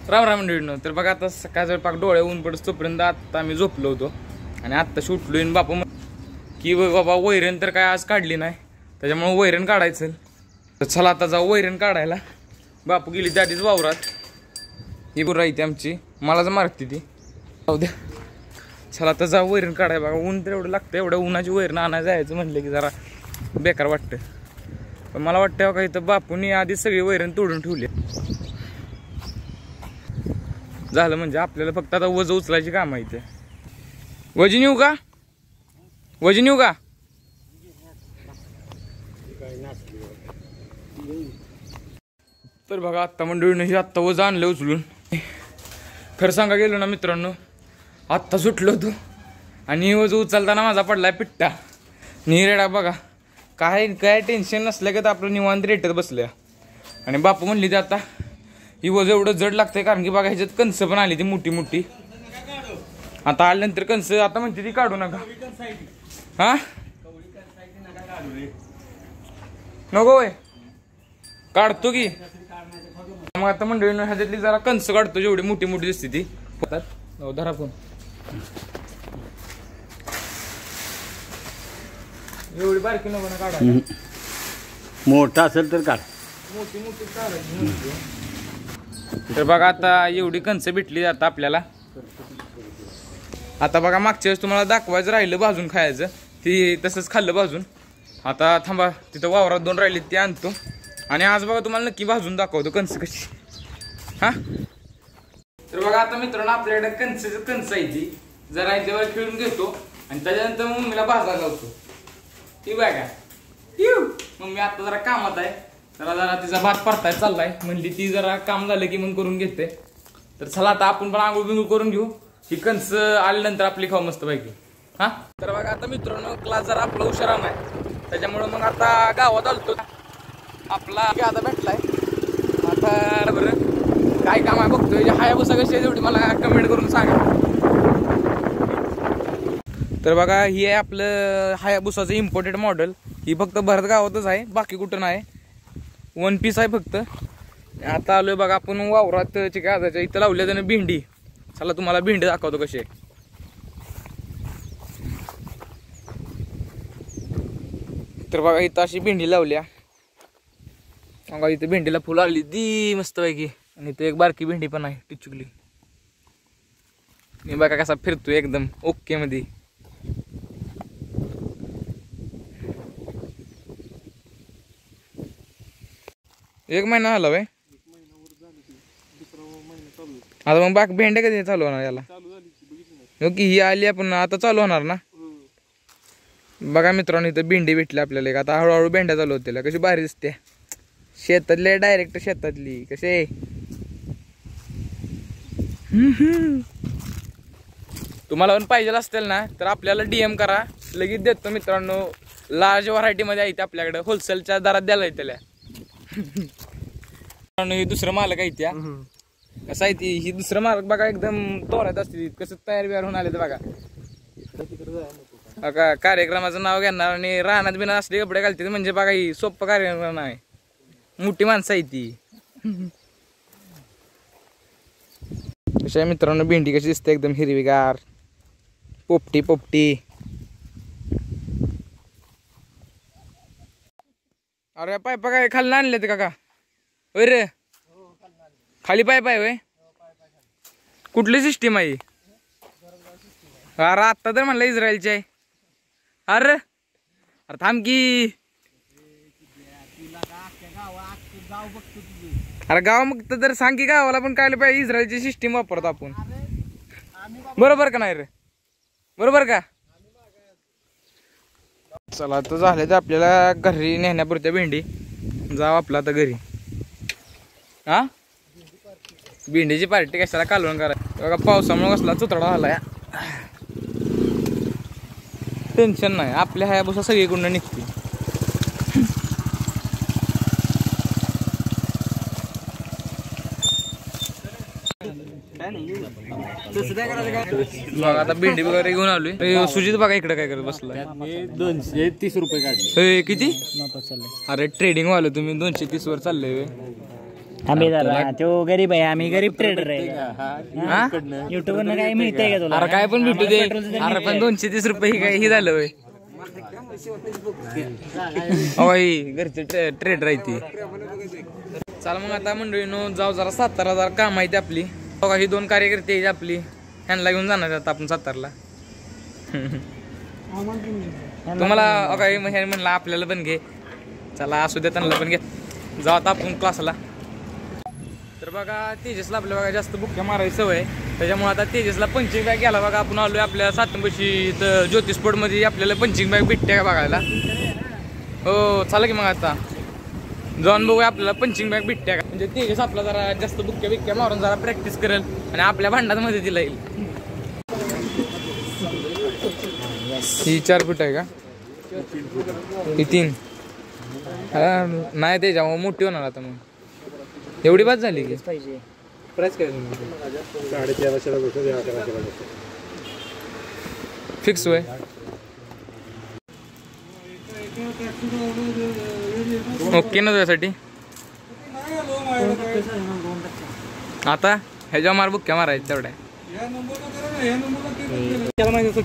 राम राम मंडळींनो. तर बघा आता सकाळचं पाक डोळे ऊन पडत तोपर्यंत आता आम्ही झोपलो होतो आणि आत्ताशी उठलोय. बापू की बाबा वैरण तर काय आज काढली नाही, त्याच्यामुळे वैरण काढायचं. तर चला आता जाऊ वैरण काढायला. बापू गेली त्या आधीच वावरात. ही बरं राहते आमची, मला जर मारते ती. जाऊ द्या, चला आता जाऊ वैरण काढाय. बघा ऊन तर एवढं लागतं, एवढ्या उन्हाची वैरण आणायला जायचं म्हणलं की जरा बेकार वाटतं. पण मला वाटतं का इथं बापूनी आधीच सगळी वैरण तोडून ठेवली. झालं म्हणजे आपल्याला फक्त आता वज उचलायची काम आहे. इथे वजन येऊ का, वजन येऊ का? तर बघा आत्ता मंडळीनं हे आत्ता वज आणलं उचलून. खरं सांगा गेलो ना मित्रांनो, आत्ता सुटलो होतो आणि वज उचलताना माझा पडलाय पिट्टा. निरेडा बघा काय काय टेन्शन नसलं की तर आपलं निवांत रेटत बसल्या. आणि बापू म्हणली ते आता ही वज एवढं जड लागतंय कारण की बघा ह्याच्यात कणसं पण आली ती मोठी मोठी. आता आल्यानंतर कणसं आता म्हणते ती काढू नका. हा नको वय काढतो की मग. आता मंडळीनं ह्याच्यातली जरा कणसं काढतो जेवढी मोठी मोठी दिसते ती. धरा पण एवढी बारकी नको ना काढा, मोठा असेल तर काढ. मोठी मोठी काढायची. तर बघा आता एवढी कणसं भेटली आता आपल्याला. आता बघा मागच्या वेळेस तुम्हाला दाखवायचं राहिलं भाजून खायचं, ती तसंच खाल्लं भाजून. आता थांबा, तिथं वावरात 2 राहिले ते आणतो आणि आज बघा तुम्हाला नक्की भाजून दाखवतो कणसं कशी. हा तर बघा आता मित्रांनो आपल्याकडे कणसं आहे ती जरा इथे खेळून घेतो आणि त्याच्यानंतर मम्मीला भाजायला लावतो. ती बघा मम्मी आता जरा कामात आहे, जरा तिचा भात परताय चाललाय. म्हणली ती जरा काम झालं की मग करून घेते. तर चला आता आपण पण आंघोळ बिंघोळ करून घेऊ. ही कणस आल्यानंतर आपली खाऊ मस्त पैकी. हा तर बघा आता मित्रांनो क्लास जरा आपला उशिरा नाही, त्याच्यामुळं मग आता गावात आलतो. आपला आता भेटलाय. आता बरं काय काम आहे बघतोय. हायाबुसा कशी आहे तेवढी मला कमेंट करून सांगा. तर बघा ही आहे आपलं हायाबुसाचं इम्पोर्टेड मॉडेल. ही फक्त भरत गावातच आहे, बाकी कुठं नाही. 1 पीस आहे फक्त. आता आलोय बघा आपण वावरात चिकाच्या इथं लावल्या त्यानं भेंडी. चला तुम्हाला भेंडी दाखवतो कशी आहे. तर बघा इथं अशी भेंडी लावल्या. बघा इथं भेंडीला फुलं आली ती मस्त पैकी. आणि इथं एक बारकी भेंडी पण आहे टिचुकली. मी बघा कसा फिरतोय एकदम ओके मध्ये. एक महिना आला वय आता. मग बाकी भेंड्या कधी चालू होणार याला? ओके ही आली आपण आता चालू होणार ना. बघा मित्रांनो इथं भेंडी भेटली आपल्याला एक. आता हळूहळू भेंड्या चालू होतील. कशी भारी दिसते शेतातले, डायरेक्ट शेतातली. कसे तुम्हाला पण पाहिजे असतील ना तर आपल्याला DM करा, लगेच देतो मित्रांनो. लार्ज व्हरायटी मध्ये आहे आपल्याकडे, होलसेलच्या दरात द्यायला आहे त्याला. हे दुसरं मालक आहे त्या. कसं आहे ती ही दुसरं मालक बघा एकदम तोऱ्यात असते. कसं तयार बियार होऊन आले तर बघा. कार्यक्रमाचं नाव घेणार आणि रानात बिना असले कपडे घालते म्हणजे बघा ही सोपं कार्यक्रम आहे. मोठी माणसं आहे ती. कशा आहे मित्रांनो भेंडी कशी दिसते एकदम हिरवीगार पोपटी पोपटी. अरे पायपा काय खाली आणले ते काका? होय रे खाली पाईप आहे. होय कुठली सिस्टीम आहे? अरे आत्ता तर म्हणलं इस्रायलची आहे. अरे अरे थांब की. अरे गाव मग तर सांग की गावाला पण काय पाहिजे इस्रायलची सिस्टीम वापरतो आपण. बरोबर का नाही रे? बरोबर का? चला तर झाले तर आपल्याला घरी नेण्यापुरत्या भेंडी. जाऊ आपला आता घरी. हा भेंडीची पार्टी कशाला कालवण करा. बघा पावसामुळे कसला चुतडा झालाय. टेन्शन नाही, आपल्या हायाबुसा सगळीकडून निघते. बघा आता भेंडी वगैरे घेऊन आलोय. सुजित बघा इकडे काय करत बसला. 230 रुपये काढले. किती? अरे ट्रेडिंग वाले तुम्ही 230 वर चालले. आम्ही जरा तो गरीब आहे, आम्ही गरीब ट्रेडर आहे. युट्यूब वरनं काय मिळतंय का तुला? अरे काय पण भेटू दे. अरे पण 230 रुपये ही काय ही झालं होय. घरचे ट्रेडर आहे ती. चला मग आता मंडळीनो जाऊ जरा सातारा काम आहे ती आपली. बघा ही 2 कार्यकर्ते आहेत आपली, ह्यांना घेऊन जाणार आता आपण सातारला. तुम्हाला काय म्हणलं आपल्याला पण घे, चला असू दे त्यांना पण घे. जाऊ आता आपण क्लासला. तर बघा तेजसला आपल्या बघा जास्त बुक्या मारायची सवय, त्याच्यामुळे आता तेजसला पंचिंग बॅग घ्यायला बघा आपण आलोय आपल्या सातंबशी इथं ज्योतिष स्पोर्टमध्ये आपल्याला पंचिंग बॅग भेटते का बघायला. हो चला की मग आता जाऊन बघूया आपल्याला पंचिंग बॅग भेटते का. म्हणजे तेजस आपला जरा जास्त बुक्या मारून जरा प्रॅक्टिस करेल आणि आपल्या भांडामध्ये दिला येईल. ही 4 फूट आहे का? ही 3 नाही त्याच्यामुळे मोठी होणार आता. मग एवढी बात झाली की पाहिजे. प्राइस काय 1350 फिक्स होय. ओके ना त्यासाठी आता ह्याच्या मार बुक्या मारायचं तेवढ्या.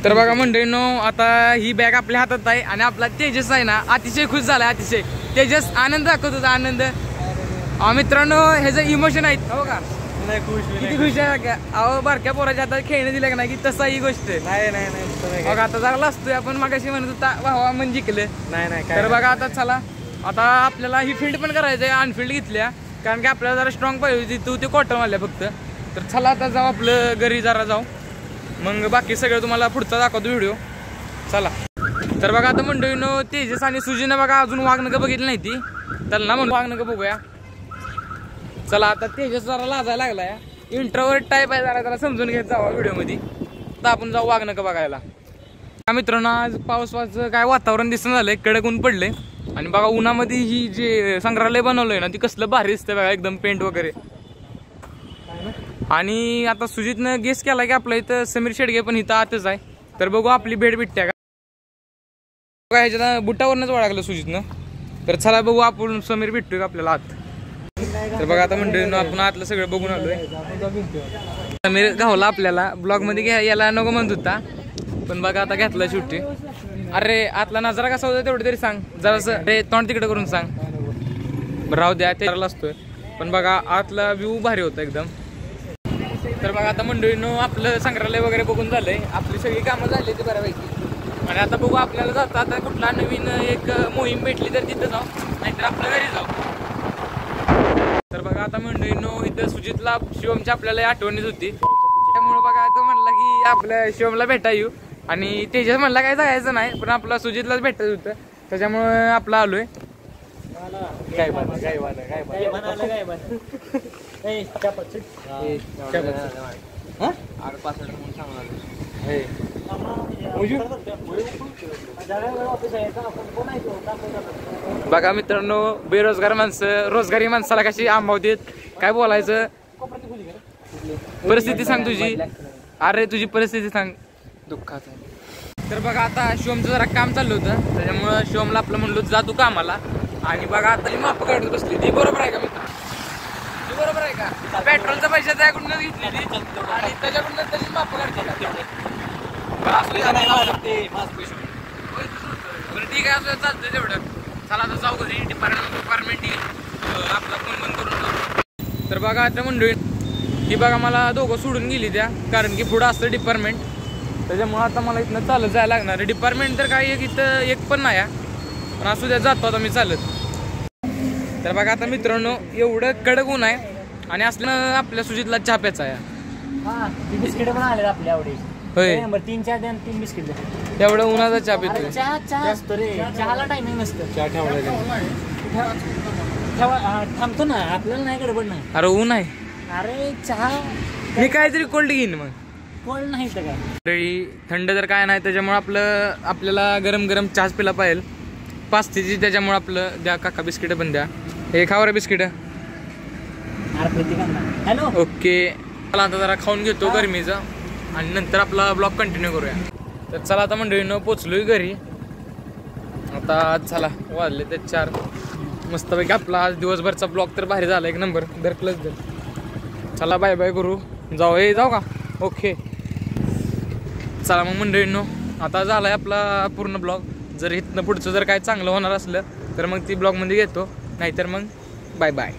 तर बघा मंडळींनो आता ही बॅग आपल्या हातात आहे आणि आपला तेजस आहे ना अतिशय खुश झालाय. अतिशय तेजस आनंद दाखवत होता. आनंद मित्रांनो ह्याचं इमोशन आहेत हो का. किती खुश आहे. अहो बारक्या पोराच्या हातात खेळणे दिलं का नाही की तसा ही गोष्ट नाही. बघा आता जरा लाजतोय आपण. मागाशी म्हणत होता भावा मन जिंकलं नाही. तर बघा आता चला आता आपल्याला ही फील्ड पण करायचं आहे. अनफिल्ड घेतल्या कारण की आपल्याला जरा स्ट्रॉंग पाहिजे होती. तू ते कॉटन वाल्या फक्त. तर चला आता जाऊ आपलं घरी जरा जाऊ, मग बाकी सगळं तुम्हाला पुढचा दाखवतो व्हिडिओ. चला. तर बघा आता मंडळीनो तेजस आणि सुजीनं बघा अजून वाघनगं बघितलं नाही ती, त्यांना म्हणून वाघनगं बघूया. चला आता तेजस जरा लाजायला लागलाय. इंट्रोवर्ट टाईप आहे जरा, त्याला समजून घेत जावा व्हिडिओ मध्ये. आता आपण जाऊ वाघनगं बघायला. मित्रांनो आज पावसाचं काय वातावरण दिसणं झालंय, कडक ऊन पडले आणि बघा उन्हामध्ये ही जे संग्रहालय बनवलंय ना ती कसलं भारी दिसतंय बघा, एकदम पेंट वगैरे. आणि आता सुजितनं गेस केला की आपल्या इथं समीर शेडगे पण इथं आतच आहे. तर बघू आपली भेट भेटते का. ह्याच्या बुटावरनच ओळखलं सुजितनं. तर चला बघू आपण समीर भेटतोय का आपल्याला आत. तर बघा आता मंडळीनं आपण आतलं सगळं बघून आलोय. समीर गावला आपल्याला ब्लॉग मध्ये यायला नको म्हणत होता पण बघा आता घेतला शेवटी. अरे आतला नजारा कसा होता तेवढं तरी सांग जरासं. रे तोंड तिकडे करून सांग. राहू द्या त्याला असतोय पण बघा आतला व्ह्यू भारी होता एकदम. तर बघा आता मंडळीनं आपलं संग्रहालय वगैरे बघून झालंय. आपली सगळी कामं झाली ती बऱ्यापैकी. आणि आता बघू आपल्याला जाता आता कुठला नवीन एक मोहीम भेटली तर तिथं जाऊ, नाहीतर आपल्या घरी जाऊ. तर बघा आता मंडळीनं इथं सुजितला शिवमची आपल्याला आठवणीच होती, त्यामुळे बघा तो म्हणला की आपल्या शिवमला भेटा येऊ. आणि तेजस म्हणला काय जायचं नाही पण आपला सुजितलाच भेटायचं होतं, त्याच्यामुळे आपला आलोय. काय बघा मित्रांनो बेरोजगार माणसं रोजगारी माणसाला कशी आंबवतेत. काय बोलायचं. परिस्थिती सांग तुझी. अरे तुझी परिस्थिती सांग दुःखात. तर बघा आता शिवमचं जरा काम चाललं होतं त्याच्यामुळं शिवमला आपलं म्हणलो जा तू कामाला. आणि बघा आता ही माप काढत बसली. ती बरोबर आहे का मित्र. ती बरोबर आहे का. पेट्रोलचा पैसा त्याकडूनच घेतली ती आणि त्याच्याकडून तशीच माप काढते का. ठीक आहे असं चालतंय तेवढं. चला आता जाऊ घरी. डिपार्टमेंट आपला फोन बंद करून जाऊ. तर बघा आता मंडळी ही बघा मला दोघं सोडून गेली त्या कारण की पुढं असतं डिपार्टमेंट, त्याच्यामुळे आता मला इथनं चालत जायला लागणार. डिपार्टमेंट तर काही इथं एक पण नाही पण असू द्या जातो आता मी चालत. तर बघा आता मित्रांनो एवढं कडक ऊन आहे आणि असलं आपल्या सुजितला चहा प्यायचा आहे. बिस्किट पण आले आपल्या आवडी. होय 3 बिस्किट. एवढं उन्हाचा चहा पितोय. चहा असतो रे. चहाला टायमिंग नसतं. चहा थांबतो ना आपल्याला नाही गडबड नाही. अरे ऊन आहे. अरे चहा मी काहीतरी कोल्ड घेईन मग. कोल्ड नाही तर काय थंड तर काय नाही त्याच्यामुळे आपल्याला गरम गरम चहाच पिला पाहिजे. पास्तीची त्याच्यामुळे आपलं द्या काका बिस्किट पण द्या. हे खावा रे बिस्किट. हॅलो ओके चला आता जरा खाऊन घेतो गरमीचा आणि नंतर आपला ब्लॉग कंटिन्यू करूया. तर चला आता मंडळीनं पोचलोय घरी. आता चला वाजले ते 4. मस्तपैकी आपला आज दिवसभरचा ब्लॉग तर भारी झाला एक नंबर. दर प्लस दर. चला बाय बाय करू. जाऊ का? ओके चला मग मंडळींनो, आता झालाय आपला पूर्ण ब्लॉग. जर इथनं पुढचं जर काय चांगलं होणार असलं तर मग ती ब्लॉगमध्ये घेतो, नाहीतर मग बाय बाय.